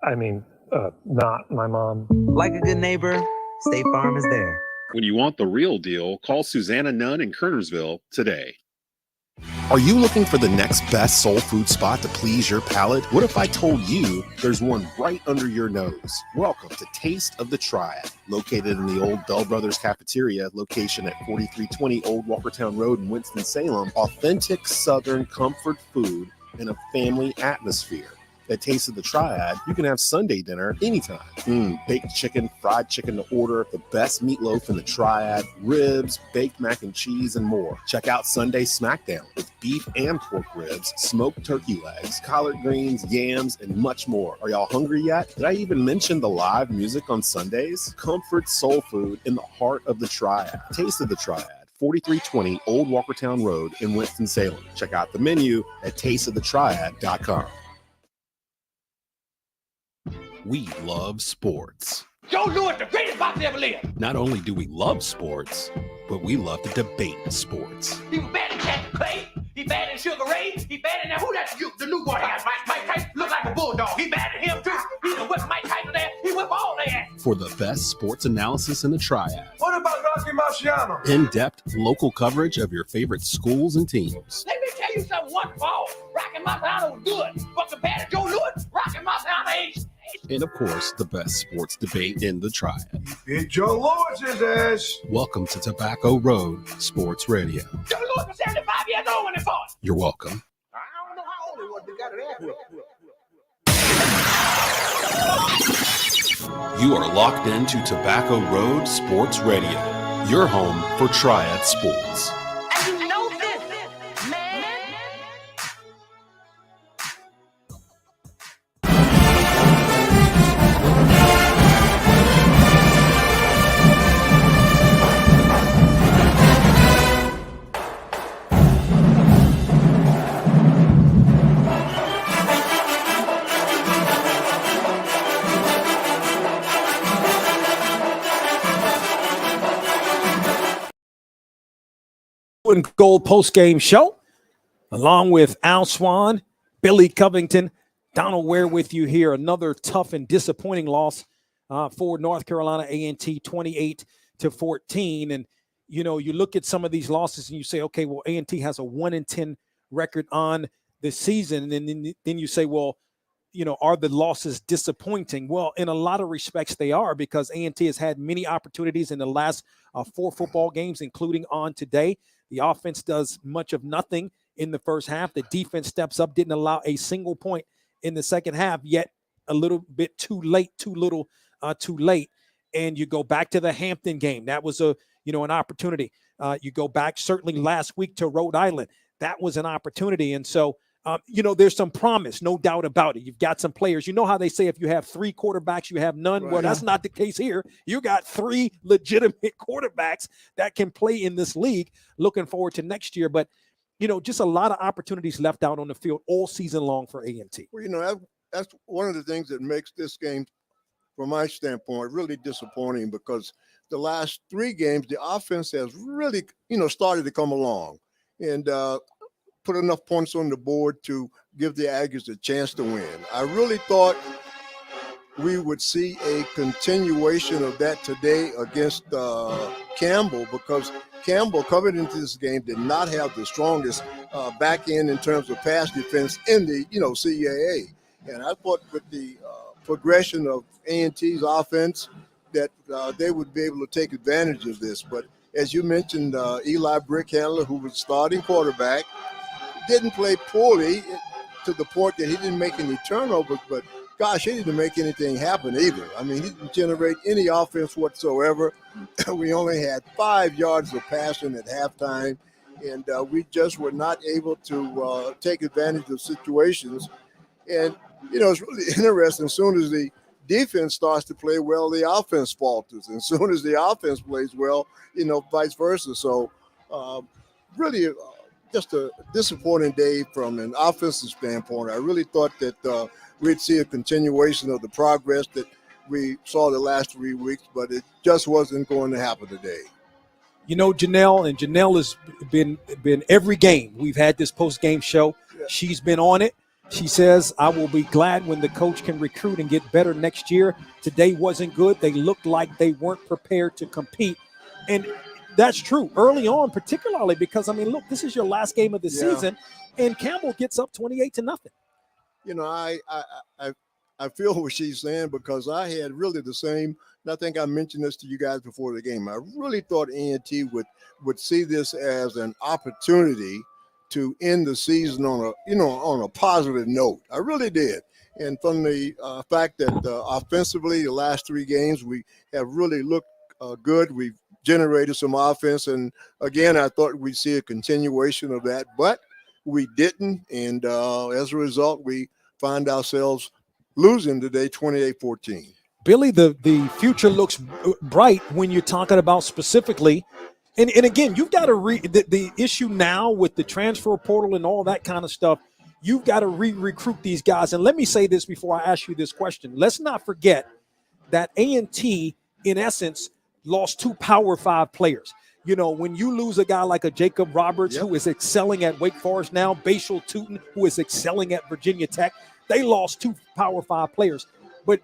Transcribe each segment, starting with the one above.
Not my mom. Like a good neighbor, State Farm is there. When you want the real deal, call Susanna Nunn in Kernersville today. Are you looking for the next best soul food spot to please your palate? What if I told you there's one right under your nose? Welcome to Taste of the Triad, located in the old Bell Brothers Cafeteria location at 4320 Old Walkertown Road in Winston-Salem. Authentic Southern comfort food in a family atmosphere. At Taste of the Triad, you can have Sunday dinner anytime. Baked chicken, fried chicken to order, the best meatloaf in the Triad, ribs, baked mac and cheese, and more. Check out Sunday Smackdown with beef and pork ribs, smoked turkey legs, collard greens, yams, and much more. Are y'all hungry yet? Did I even mention the live music on Sundays? Comfort soul food in the heart of the Triad. Taste of the Triad. 4320 Old Walkertown Road in Winston-Salem. Check out the menu at tasteofthetriad.com. We love sports. Joe Louis, the greatest boxer ever lived. Not only do we love sports, but we love to debate sports. He was bad in Captain Clay. He bad in Sugar Ray. He bad in that. Who that? The new boy got Mike Tyson. Look like a bulldog. He bad at him too. He done whipped Mike Tyson ass. He whipped all their ass. For the best sports analysis in the Triad. What about Rocky Marciano? In-depth local coverage of your favorite schools and teams. Let me tell you something. One fall, Rocky Marciano was good, but compared to Joe Louis, Rocky Marciano ain't. And of course, the best sports debate in the Triad. Beat Joe Louis's ass. Welcome to Tobacco Road Sports Radio. Joe Louis was 75 years old when he fought. You're welcome. I don't know how old he was. They got it after. You are locked into Tobacco Road Sports Radio, your home for Triad Sports. And you know this, man. And Gold post-game show, along with Al Swann, Billy Covington, Donal Ware with you here. Another tough and disappointing loss for North Carolina A&T, 28-14. And you know, you look at some of these losses and you say, okay, well, A&T has a 1-10 record on the season, and then you say, well, you know, are the losses disappointing? Well, in a lot of respects, they are, because A&T has had many opportunities in the last 4 football games, including on today. The offense does much of nothing in the first half. The defense steps up, didn't allow a single point in the second half, yet a little bit too late, too late. And you go back to the Hampton game. That was an opportunity. You go back certainly last week to Rhode Island. That was an opportunity. And so, there's some promise, no doubt about it. You've got some players. You know how they say if you have 3 quarterbacks, you have none? Right. Well, that's not the case here. You got 3 legitimate quarterbacks that can play in this league. Looking forward to next year. But, just a lot of opportunities left out on the field all season long for A&T. Well, that's one of the things that makes this game, from my standpoint, really disappointing, because the last 3 games, the offense has really, started to come along and put enough points on the board to give the Aggies a chance to win. I really thought we would see a continuation of that today against Campbell, because Campbell, coming into this game, did not have the strongest back end in terms of pass defense in the, CAA. And I thought with the progression of A&T's offense that they would be able to take advantage of this. But as you mentioned, Eli Brickhandler, who was starting quarterback, didn't play poorly to the point that he didn't make any turnovers, but gosh, he didn't make anything happen either. I mean, he didn't generate any offense whatsoever. We only had 5 yards of passing at halftime, and we just were not able to take advantage of situations. And, it's really interesting. As soon as the defense starts to play well, the offense falters. And as soon as the offense plays well, vice versa. So really just a disappointing day from an offensive standpoint. I really thought that we'd see a continuation of the progress that we saw the last 3 weeks, but it just wasn't going to happen today. Janelle has been every game we've had this post-game show. Yeah. She's been on it. She says, I will be glad when the coach can recruit and get better next year. Today wasn't good. They looked like they weren't prepared to compete. And that's true early on, particularly because, I mean, look, this is your last game of the season, and Campbell gets up 28-0. You know, I feel what she's saying because I had really the same. And I think I mentioned this to you guys before the game. I really thought A&T would see this as an opportunity to end the season on a positive note. I really did. And from the fact that offensively, the last 3 games we have really looked good. We've generated some offense, and again, I thought we'd see a continuation of that, but we didn't. And as a result, we find ourselves losing today, 28-14. Billy, the future looks bright when you're talking about specifically. And again, you've got to the issue now with the transfer portal and all that kind of stuff. You've got to recruit these guys. And let me say this before I ask you this question. Let's not forget that A&T, in essence, lost 2 Power 5 players. You know, when you lose a guy like a Jacob Roberts, who is excelling at Wake Forest now, Bashal Tootin, who is excelling at Virginia Tech, they lost 2 Power 5 players. But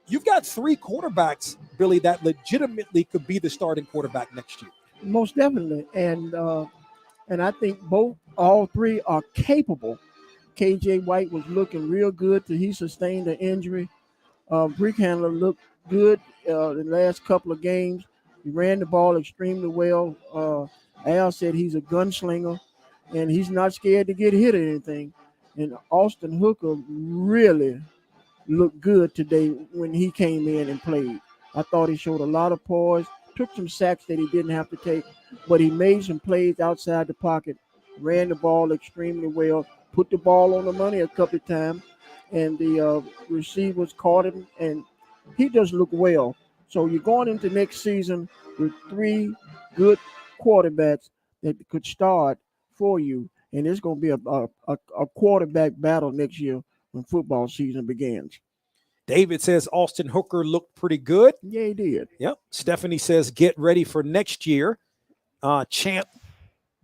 you've got 3 quarterbacks, Billy, that legitimately could be the starting quarterback next year. Most definitely. And I think all 3 are capable. KJ White was looking real good till he sustained an injury. Brick Handler looked good the last couple of games. He ran the ball extremely well. Al said he's a gunslinger, and he's not scared to get hit or anything. And Austin Hooker really looked good today when he came in and played. I thought he showed a lot of poise, took some sacks that he didn't have to take, but he made some plays outside the pocket, ran the ball extremely well, put the ball on the money a couple of times, and the receivers caught him, and he does look well. So you're going into next season with 3 good quarterbacks that could start for you, and it's going to be a quarterback battle next year when football season begins. David says Austin Hooker looked pretty good. Yeah, he did. Yep. Stephanie says get ready for next year. Champ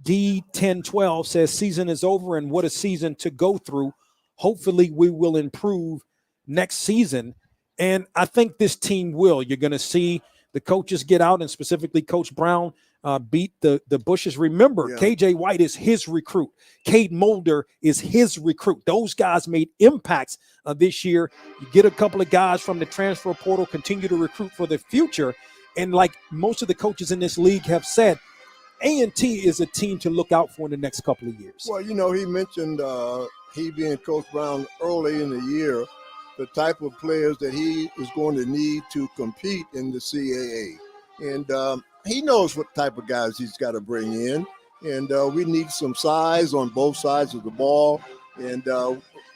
D1012 says season is over and what a season to go through. Hopefully we will improve next season. And I think this team will. You're going to see the coaches get out, and specifically Coach Brown beat the Bushes. Remember, KJ White is his recruit. Cade Mulder is his recruit. Those guys made impacts this year. You get a couple of guys from the transfer portal, continue to recruit for the future. And like most of the coaches in this league have said, A&T is a team to look out for in the next couple of years. Well, you know, he mentioned he being Coach Brown early in the year, the type of players that he is going to need to compete in the CAA. And he knows what type of guys he's got to bring in. And we need some size on both sides of the ball. And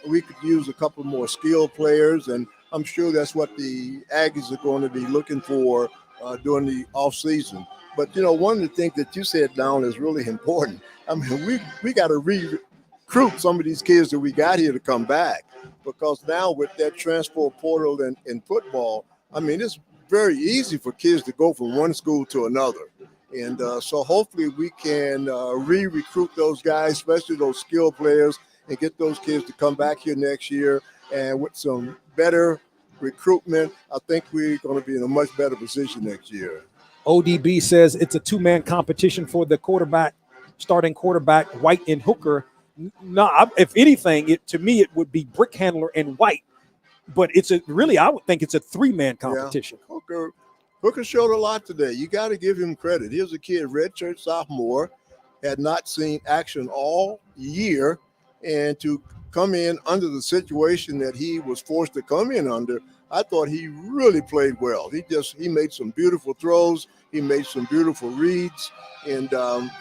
we could use a couple more skilled players. And I'm sure that's what the Aggies are going to be looking for during the offseason. But, you know, one of the things that you said, Donal, is really important. I mean, we got to recruit some of these kids that we got here to come back, because now with that transfer portal in football, I mean, it's very easy for kids to go from one school to another. And so hopefully we can re-recruit those guys, especially those skilled players, and get those kids to come back here next year. And with some better recruitment, I think we're going to be in a much better position next year. ODB says it's a 2-man competition for the starting quarterback, White and Hooker. No, if anything, to me, it would be Brick Handler and White. But I would think it's a 3-man competition. Yeah. Hooker showed a lot today. You got to give him credit. Here's a kid, redshirt sophomore, had not seen action all year, and to come in under the situation that he was forced to come in under, I thought he really played well. He made some beautiful throws. He made some beautiful reads. And,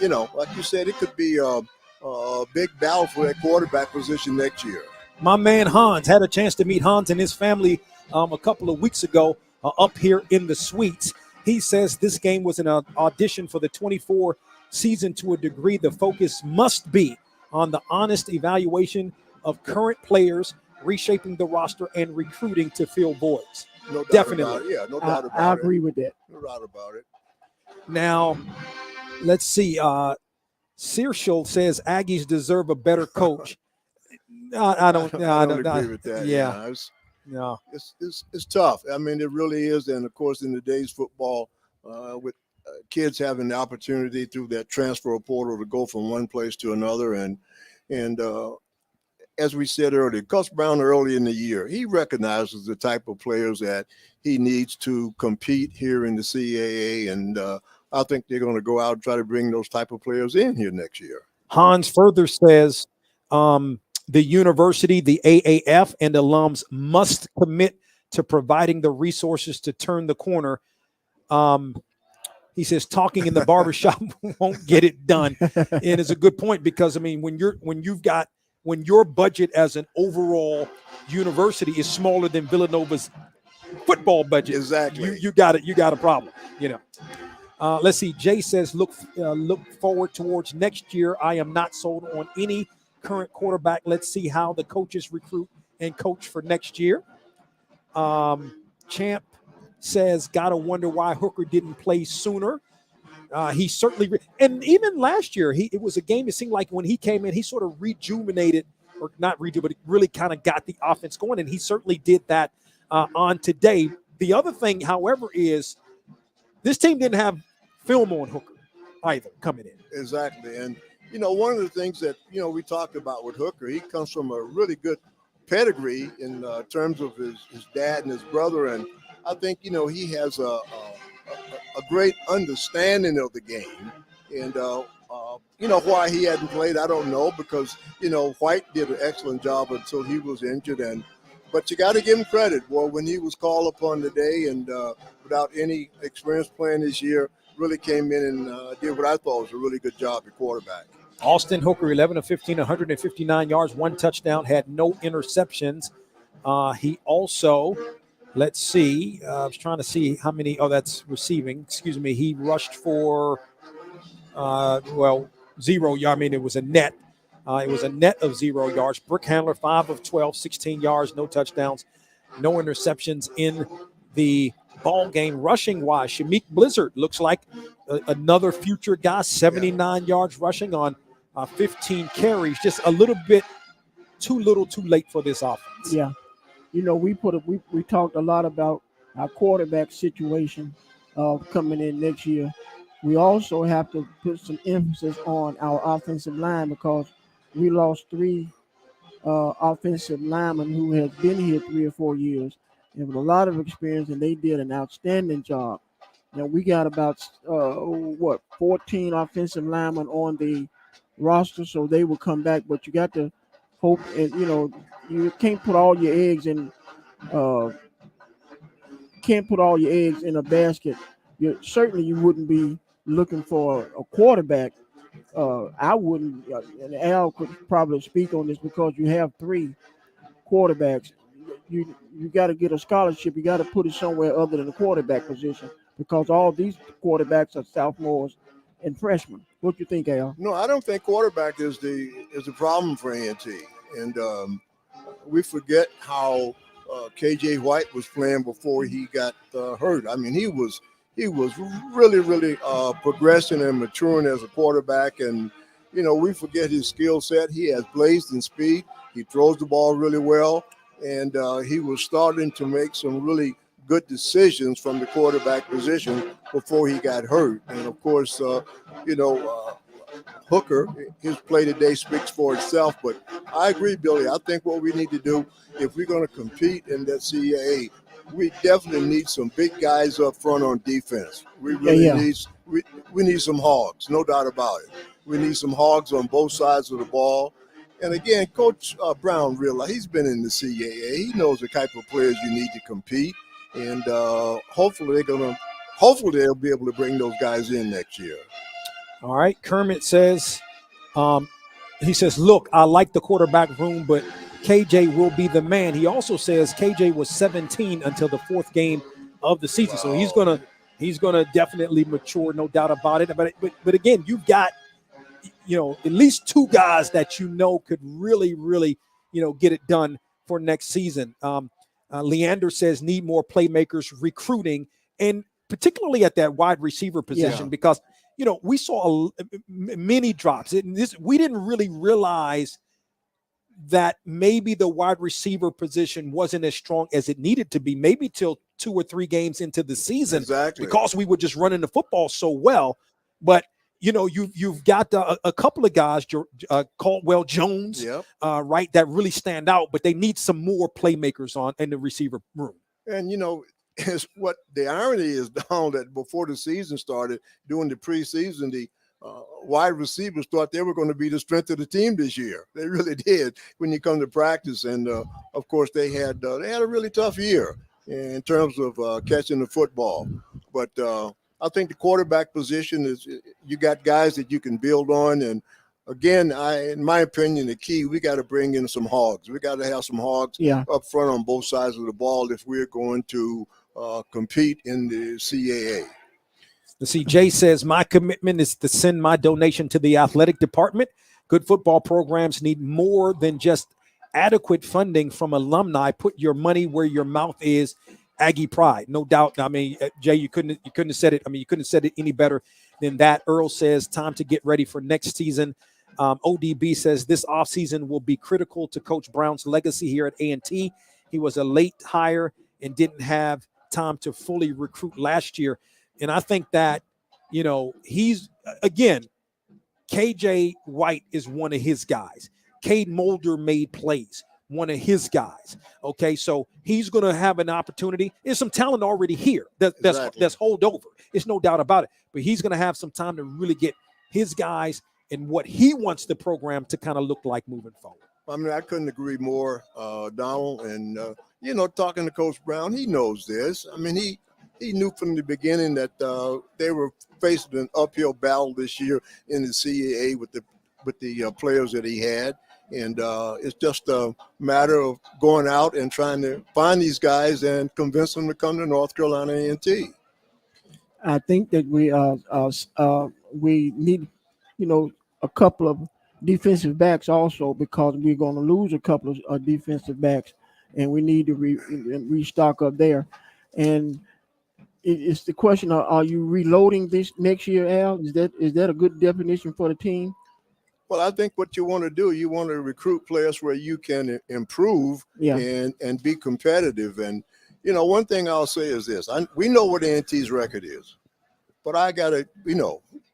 you know, like you said, it could be a big battle for that quarterback position next year. My man Hans, had a chance to meet Hans and his family a couple of weeks ago up here in the suites. He says this game was an audition for the 24 season to a degree. The focus must be on the honest evaluation of current players, reshaping the roster, and recruiting to fill voids. No doubt Definitely. About it. Yeah, no doubt about it. I agree with that. No doubt about it. Now, let's see. Searshall says Aggies deserve a better coach. I don't. I don't agree with that. Yeah. Yeah, No. it's tough. I mean, it really is. And of course, in today's football, with kids having the opportunity through that transfer portal to go from one place to another, and as we said earlier, Gus Brown early in the year, he recognizes the type of players that he needs to compete here in the CAA, and I think they're going to go out and try to bring those type of players in here next year. Hans further says the university, the AAF, and alums must commit to providing the resources to turn the corner. He says talking in the barbershop won't get it done. And it's a good point because, I mean, when your budget as an overall university is smaller than Villanova's football budget, exactly, you got it. You got a problem, you know. Let's see. Jay says, look forward towards next year. I am not sold on any current quarterback. Let's see how the coaches recruit and coach for next year. Champ says, gotta wonder why Hooker didn't play sooner. He certainly, and even last year, it was a game. It seemed like when he came in, he sort of rejuvenated, or not rejuvenated, but really kind of got the offense going, and he certainly did that on today. The other thing, however, is this team didn't have film on Hooker either coming in. Exactly, and one of the things that we talked about with Hooker, he comes from a really good pedigree in terms of his dad and his brother, and I think he has a great understanding of the game, and why he hadn't played, I don't know, because White did an excellent job until he was injured, but you got to give him credit. Well, when he was called upon today and without any experience playing this year, really came in and did what I thought was a really good job at quarterback. Austin Hooker, 11 of 15, 159 yards, 1 touchdown, had no interceptions. He also, let's see, I was trying to see how many, that's receiving. Excuse me. He rushed for, 0 yards. I mean, it was a net. It was a net of 0 yards. Brick Handler, 5 of 12, 16 yards, no touchdowns, no interceptions in the ball game. Rushing wise, Shameik Blizzard looks like another future guy, 79 yards rushing on 15 carries. Just a little bit too little too late for this offense. Yeah. We talked a lot about our quarterback situation coming in next year. We also have to put some emphasis on our offensive line because we lost 3 offensive linemen who have been here 3 or 4 years and with a lot of experience, and they did an outstanding job. We got about 14 offensive linemen on the roster, so they will come back. But you got to hope, and you can't put all your eggs in. A basket. You wouldn't be looking for a quarterback. I wouldn't, and Al could probably speak on this because you have 3 quarterbacks. You got to get a scholarship. You got to put it somewhere other than the quarterback position because all these quarterbacks are sophomores and freshmen. What do you think, Al? No, I don't think quarterback is the problem for A&T, and we forget how KJ White was playing before he got hurt. I mean, he was really progressing and maturing as a quarterback, and we forget his skill set. He has blazing speed. He throws the ball really well, and he was starting to make some really good decisions from the quarterback position before he got hurt. And of course, Hooker, his play today speaks for itself. But I agree, Billy. I think what we need to do, if we're going to compete in that CAA, we definitely need some big guys up front on defense. We really need some hogs, no doubt about it. We need some hogs on both sides of the ball. And again, Coach Brown realized he's been in the CAA. He knows the type of players you need to compete, and hopefully they'll be able to bring those guys in next year. All right. Kermit says, he says, look, I like the quarterback room, but KJ will be the man. He also says KJ was 17 until the 4th game of the season. Wow. So he's gonna definitely mature, no doubt about it. But again, you've got at least 2 guys that could really get it done for next season. Leander says need more playmakers recruiting, and particularly at that wide receiver position because we saw many drops. We didn't really realize that maybe the wide receiver position wasn't as strong as it needed to be, maybe till 2 or 3 games into the season, Exactly. because we were just running the football so well. But you've got a couple of guys, Caldwell Jones, Yep. right, that really stand out, but they need some more playmakers in the receiver room. And it's what the irony is, Donald, that before the season started, during the preseason, the wide receivers thought they were going to be the strength of the team this year. They really did when you come to practice. And of course, they had a really tough year in terms of catching the football. But I think the quarterback position is, you got guys that you can build on. And again, in my opinion, the key, we got to bring in some hogs. We got to have some hogs up front on both sides of the ball if we're going to compete in the CAA. Let's see, Jay says, my commitment is to send my donation to the athletic department. Good football programs need more than just adequate funding from alumni. Put your money where your mouth is. Aggie pride, no doubt. I mean, Jay, you couldn't have said it. I mean, you couldn't have said it any better than that. Earl says, time to get ready for next season. ODB says this offseason will be critical to Coach Brown's legacy here at A&T. He was a late hire and didn't have time to fully recruit last year. And I think that, he's, again, KJ White is one of his guys. Cade Mulder made plays, one of his guys. Okay, so he's going to have an opportunity. There's some talent already here that's holdover. It's no doubt about it. But he's going to have some time to really get his guys and what he wants the program to kind of look like moving forward. I mean, I couldn't agree more, Donald. And, talking to Coach Brown, he knows this. I mean, he knew from the beginning that they were facing an uphill battle this year in the CAA with the players that he had. And it's just a matter of going out and trying to find these guys and convince them to come to North Carolina A&T. I think that we need, a couple of defensive backs also, because we're going to lose a couple of defensive backs, and we need to restock up there. And it's the question: are you reloading this next year, Al? Is that a good definition for the team? Well, I think what you want to do, you want to recruit players where you can improve and be competitive. And, one thing I'll say is this. We know what A&T's record is. But I got to,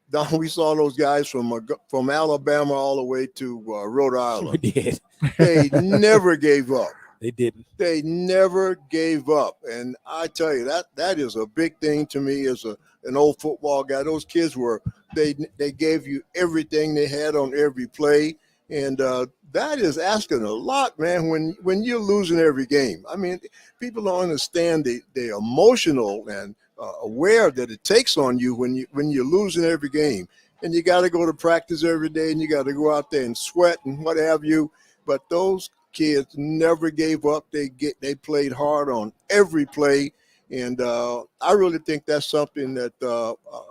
Don, we saw those guys from Alabama all the way to Rhode Island. We did. They never gave up. They didn't. They never gave up. And I tell you, that is a big thing to me as an old football guy. Those kids they gave you everything they had on every play. And that is asking a lot, man, when you're losing every game. I mean, people don't understand the emotional and aware that it takes on you when you're losing every game. And you got to go to practice every day, and you got to go out there and sweat and what have you. But those kids never gave up. They played hard on every play. And I really think that's something that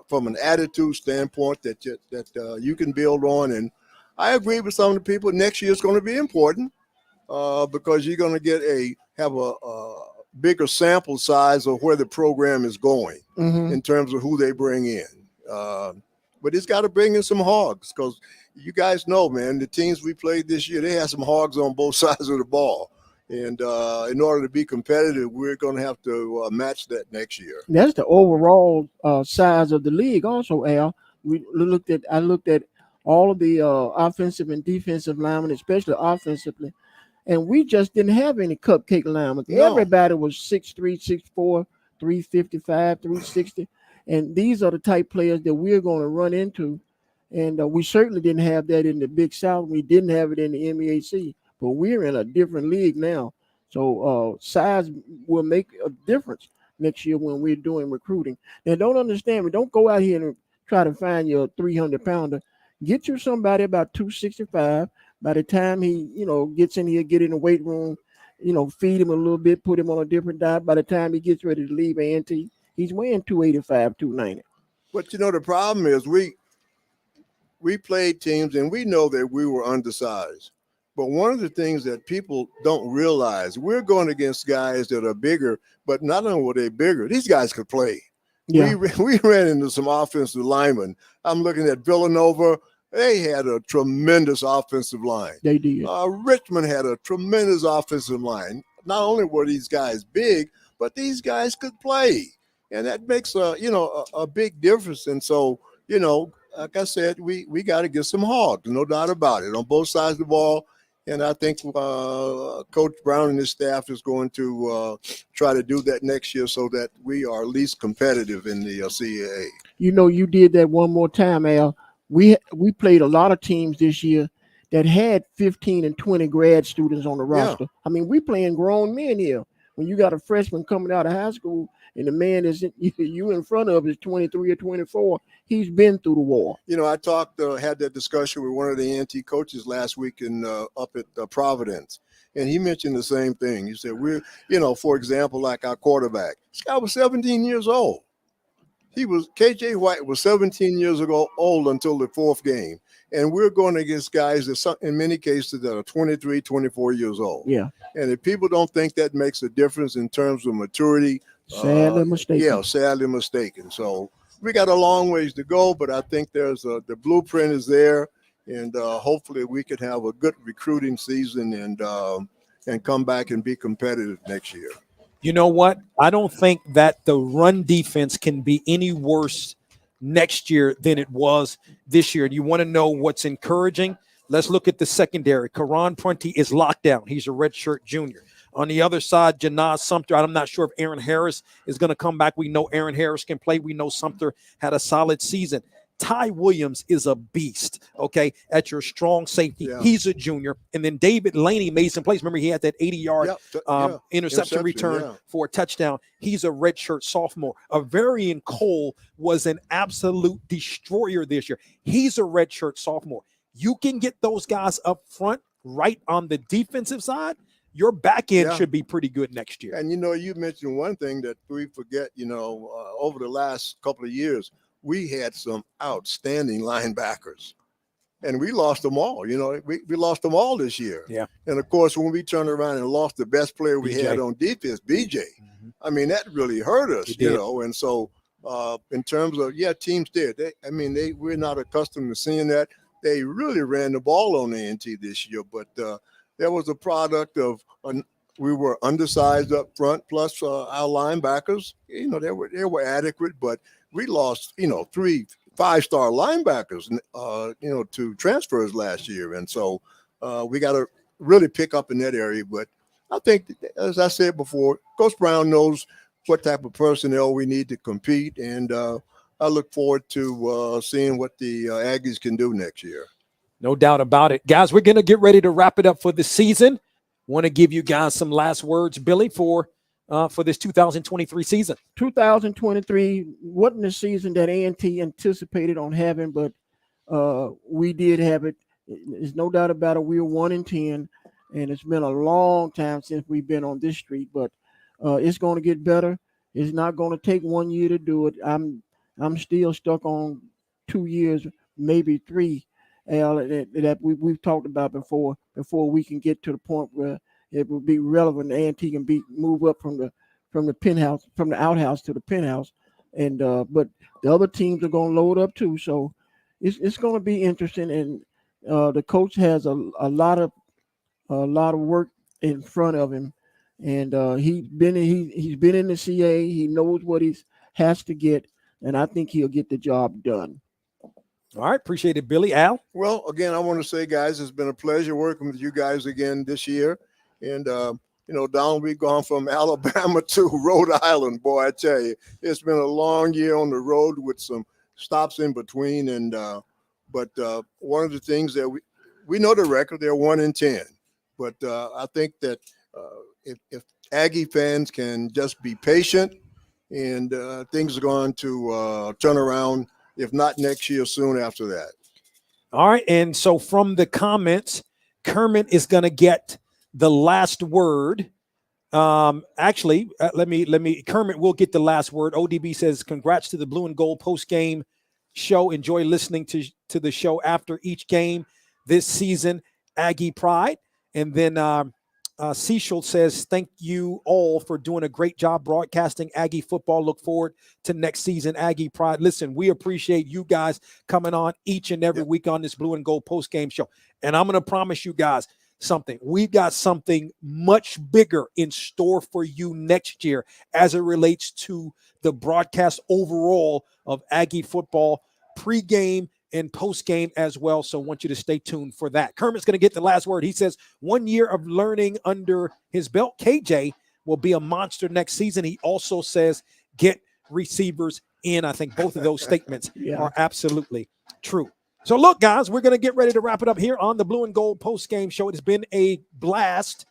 from an attitude standpoint that you can build on. And I agree with some of the people. Next year is going to be important because you're going to have a bigger sample size of where the program is going in terms of who they bring in. But it's got to bring in some hogs, because you guys know, man, the teams we played this year, they had some hogs on both sides of the ball. And in order to be competitive, we're going to have to match that next year. That's the overall size of the league also, Al. I looked at all of the offensive and defensive linemen, especially offensively, and we just didn't have any cupcake linemen. No. Everybody was 6'3", 6'4", 355, 360. And these are the type players that we're going to run into. And we certainly didn't have that in the Big South. We didn't have it in the MEAC. But we're in a different league now. So size will make a difference next year when we're doing recruiting. Now, don't understand me. Don't go out here and try to find your 300-pounder. Get you somebody about 265. By the time he, gets in here, get in the weight room, feed him a little bit, put him on a different diet. By the time he gets ready to leave A&T, he's weighing 285, 290. But, the problem is we played teams and we know that we were undersized. But one of the things that people don't realize, we're going against guys that are bigger, but not only were they bigger, these guys could play. Yeah. We ran into some offensive linemen. I'm looking at Villanova. they had a tremendous offensive line. They did. Richmond had a tremendous offensive line. Not only were these guys big, but these guys could play, and that makes a big difference. And so, like I said, we got to get some hogs, no doubt about it, on both sides of the ball. And I think Coach Brown and his staff is going to try to do that next year so that we are at least competitive in the CAA. You did that one more time, Al. We played a lot of teams this year that had 15 and 20 grad students on the roster. Yeah. I mean, we playing grown men here. When you got a freshman coming out of high school and the man is you in front of is 23 or 24, he's been through the war. I had that discussion with one of the A&T coaches last week up at Providence, and he mentioned the same thing. He said, for example, like our quarterback, this guy was 17 years old. KJ White was 17 years old until the fourth game. And we're going against guys that in many cases that are 23, 24 years old. Yeah. And if people don't think that makes a difference in terms of maturity, sadly mistaken. Yeah, sadly mistaken. So we got a long ways to go, but I think the blueprint is there, and hopefully we could have a good recruiting season and come back and be competitive next year. You know what? I don't think that the run defense can be any worse next year than it was this year. You want to know what's encouraging? Let's look at the secondary. Karan Prunty is locked down. He's a redshirt junior. On the other side, Janaz Sumter, I'm not sure if Aaron Harris is going to come back. We know Aaron Harris can play. We know Sumter had a solid season. Ty Williams is a beast, okay, at your strong safety. Yeah. He's a junior. And then David Laney made some plays. Remember, he had that 80-yard interception return for a touchdown. He's a redshirt sophomore. Averian Cole was an absolute destroyer this year. He's a redshirt sophomore. You can get those guys up front right on the defensive side. Your back end should be pretty good next year. And, you mentioned one thing that we forget, over the last couple of years, we had some outstanding linebackers, and we lost them all. We lost them all this year. Yeah. And of course, when we turned around and lost the best player we BJ. had on defense, BJ, I mean, that really hurt us, And so in terms of, teams did. We're not accustomed to seeing that. They really ran the ball on A&T this year, but there was a product of we were undersized up front, plus our linebackers, they were adequate, but we lost, 3 5-star linebackers, to transfers last year. And so we got to really pick up in that area. But I think, as I said before, Coach Brown knows what type of personnel we need to compete. And I look forward to seeing what the Aggies can do next year. No doubt about it. Guys, we're going to get ready to wrap it up for the season. Want to give you guys some last words, Billy, for this 2023 season. 2023 wasn't the season that A&T anticipated on having, but we did have it. There's no doubt about it. We were 1-10, and it's been a long time since we've been on this street, but it's going to get better. It's not going to take 1 year to do it. I'm still stuck on 2 years, maybe 3, Al, that we've talked about before we can get to the point where it will be relevant. A&T can move up from the penthouse, from the outhouse to the penthouse, and but the other teams are going to load up too. So it's going to be interesting, and the coach has a lot of work in front of him, and he's been in the CA. He knows what he has to get, and I think he'll get the job done. All right, appreciate it, Billy. Al? Well, again, I want to say, guys, it's been a pleasure working with you guys again this year. And, Donal, we've gone from Alabama to Rhode Island. Boy, I tell you, it's been a long year on the road with some stops in between. And but one of the things that we know the record, they're 1-10. But I think that if Aggie fans can just be patient, and things are going to turn around, if not next year, soon after that. All right, and so from the comments, Kermit is going to get the last word. Kermit will get the last word. ODB says, congrats to the Blue and Gold post-game show. Enjoy listening to the show after each game this season. Aggie Pride. And then Cecil says, thank you all for doing a great job broadcasting Aggie football. Look forward to next season, Aggie Pride. Listen, we appreciate you guys coming on each and every week on this Blue and Gold post-game show. And I'm going to promise you guys something. We've got something much bigger in store for you next year as it relates to the broadcast overall of Aggie football pregame and post-game as well. So I want you to stay tuned for that. Kermit's going to get the last word. He says 1 year of learning under his belt. KJ will be a monster next season. He also says get receivers in. I think both of those statements are absolutely true. So look, guys, we're going to get ready to wrap it up here on the Blue and Gold post-game show. It has been a blast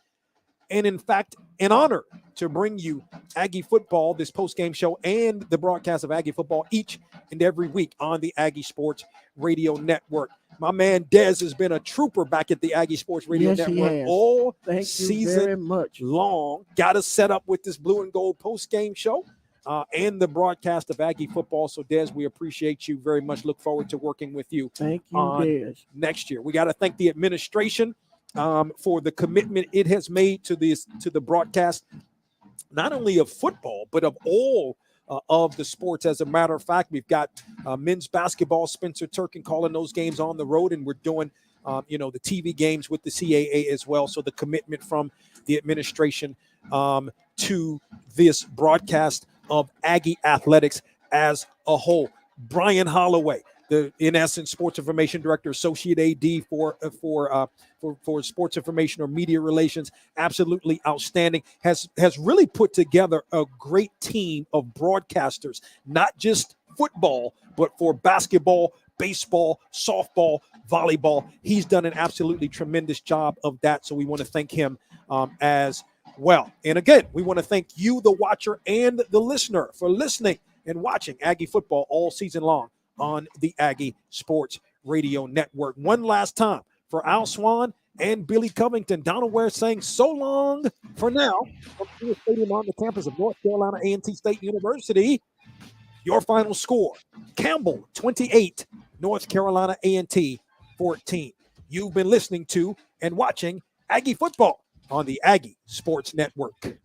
and, in fact, an honor to bring you Aggie football, this post-game show, and the broadcast of Aggie football each and every week on the Aggie Sports Radio Network. My man Dez has been a trooper back at the Aggie Sports Radio Network all season long. Got us set up with this Blue and Gold post-game show and the broadcast of Aggie football. So, Dez, we appreciate you very much. Look forward to working with you. Thank you, Dez. Next year. We got to thank the administration for the commitment it has made to the broadcast, not only of football, but of all of the sports. As a matter of fact, we've got men's basketball, Spencer Turkin calling those games on the road, and we're doing, the TV games with the CAA as well. So the commitment from the administration to this broadcast of Aggie athletics as a whole. Brian Holloway, the, in essence, sports information director, associate AD for sports information or media relations, absolutely outstanding, has really put together a great team of broadcasters, not just football, but for basketball, baseball, softball, volleyball. He's done an absolutely tremendous job of that. So we want to thank him as well. And again, we want to thank you, the watcher and the listener, for listening and watching Aggie football all season long on the Aggie Sports Radio Network. One last time for Al Swann and Billy Covington, Donal Ware saying so long for now from the stadium on the campus of North Carolina A&T State University. Your final score, Campbell 28, North Carolina A&T 14. You've been listening to and watching Aggie football on the Aggie Sports Network.